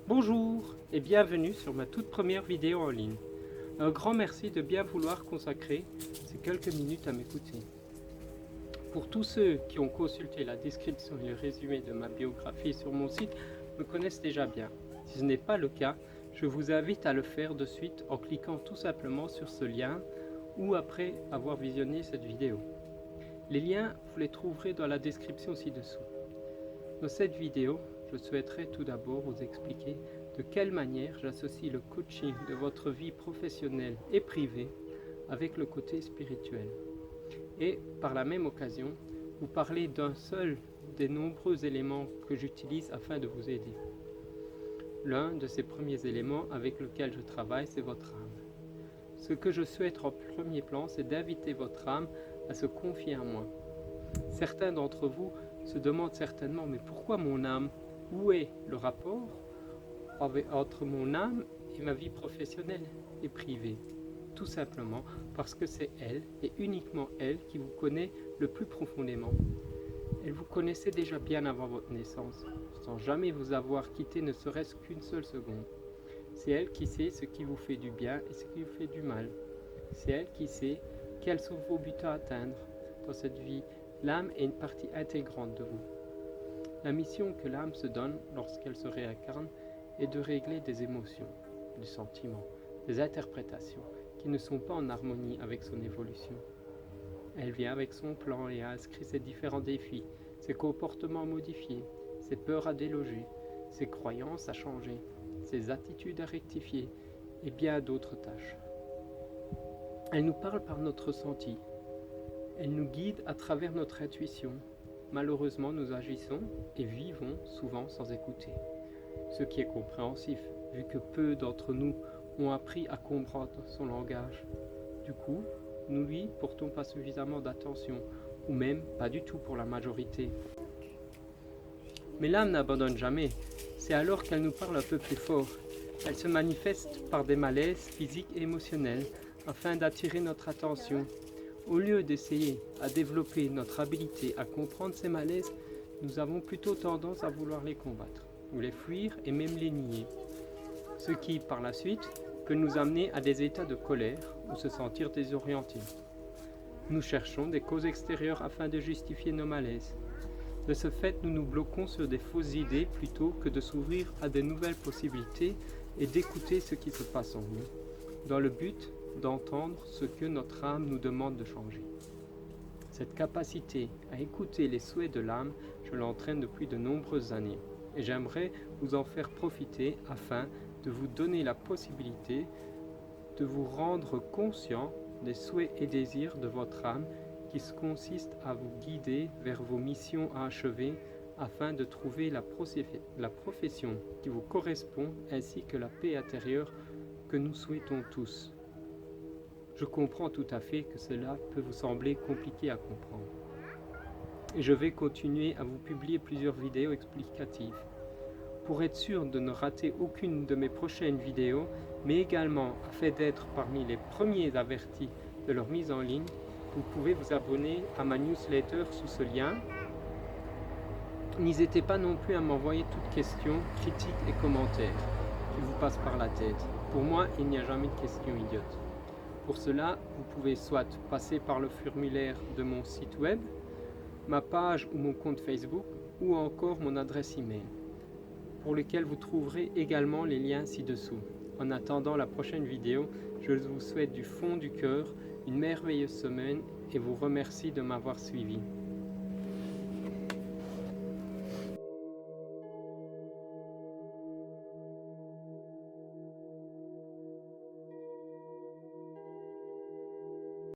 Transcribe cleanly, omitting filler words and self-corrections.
Bonjour et bienvenue sur ma toute première vidéo en ligne. Un grand merci de bien vouloir consacrer ces quelques minutes à m'écouter. Pour tous ceux qui ont consulté la description et le résumé de ma biographie sur mon site me connaissent déjà bien. Si ce n'est pas le cas, je vous invite à le faire de suite en cliquant tout simplement sur ce lien ou après avoir visionné cette vidéo. Les liens, vous les trouverez dans la description ci-dessous. Dans cette vidéo, je souhaiterais tout d'abord vous expliquer de quelle manière j'associe le coaching de votre vie professionnelle et privée avec le côté spirituel. Et par la même occasion, vous parler d'un seul des nombreux éléments que j'utilise afin de vous aider. L'un de ces premiers éléments avec lequel je travaille, c'est votre âme. Ce que je souhaite en premier plan, c'est d'inviter votre âme à se confier à moi. Certains d'entre vous se demandent certainement, mais pourquoi mon âme? Où est le rapport entre mon âme et ma vie professionnelle et privée? Tout simplement parce que c'est elle, et uniquement elle, qui vous connaît le plus profondément. Elle vous connaissait déjà bien avant votre naissance, sans jamais vous avoir quitté ne serait-ce qu'une seule seconde. C'est elle qui sait ce qui vous fait du bien et ce qui vous fait du mal. C'est elle qui sait quels sont vos buts à atteindre dans cette vie. L'âme est une partie intégrante de vous. La mission que l'âme se donne lorsqu'elle se réincarne est de régler des émotions, des sentiments, des interprétations qui ne sont pas en harmonie avec son évolution. Elle vient avec son plan et a inscrit ses différents défis, ses comportements à modifier, ses peurs à déloger, ses croyances à changer, ses attitudes à rectifier et bien d'autres tâches. Elle nous parle par notre ressenti. Elle nous guide à travers notre intuition. Malheureusement, nous agissons et vivons souvent sans écouter. Ce qui est compréhensif, vu que peu d'entre nous ont appris à comprendre son langage. Du coup, nous lui portons pas suffisamment d'attention, ou même pas du tout pour la majorité. Mais l'âme n'abandonne jamais. C'est alors qu'elle nous parle un peu plus fort. Elle se manifeste par des malaises physiques et émotionnels afin d'attirer notre attention. Au lieu d'essayer à développer notre habilité à comprendre ces malaises, nous avons plutôt tendance à vouloir les combattre, ou les fuir et même les nier. Ce qui, par la suite, peut nous amener à des états de colère ou se sentir désorientés. Nous cherchons des causes extérieures afin de justifier nos malaises. De ce fait, nous nous bloquons sur des fausses idées plutôt que de s'ouvrir à de nouvelles possibilités et d'écouter ce qui se passe en nous, dans le but d'entendre ce que notre âme nous demande de changer. Cette capacité à écouter les souhaits de l'âme, je l'entraîne depuis de nombreuses années et j'aimerais vous en faire profiter afin de vous donner la possibilité de vous rendre conscient des souhaits et désirs de votre âme qui consistent à vous guider vers vos missions à achever afin de trouver la profession qui vous correspond ainsi que la paix intérieure que nous souhaitons tous. Je comprends tout à fait que cela peut vous sembler compliqué à comprendre. Et je vais continuer à vous publier plusieurs vidéos explicatives. Pour être sûr de ne rater aucune de mes prochaines vidéos, mais également afin d'être parmi les premiers avertis de leur mise en ligne, vous pouvez vous abonner à ma newsletter sous ce lien. N'hésitez pas non plus à m'envoyer toutes questions, critiques et commentaires qui vous passent par la tête. Pour moi, il n'y a jamais de questions idiotes. Pour cela, vous pouvez soit passer par le formulaire de mon site web, ma page ou mon compte Facebook, ou encore mon adresse email, pour lesquels vous trouverez également les liens ci-dessous. En attendant la prochaine vidéo, je vous souhaite du fond du cœur une merveilleuse semaine et vous remercie de m'avoir suivi.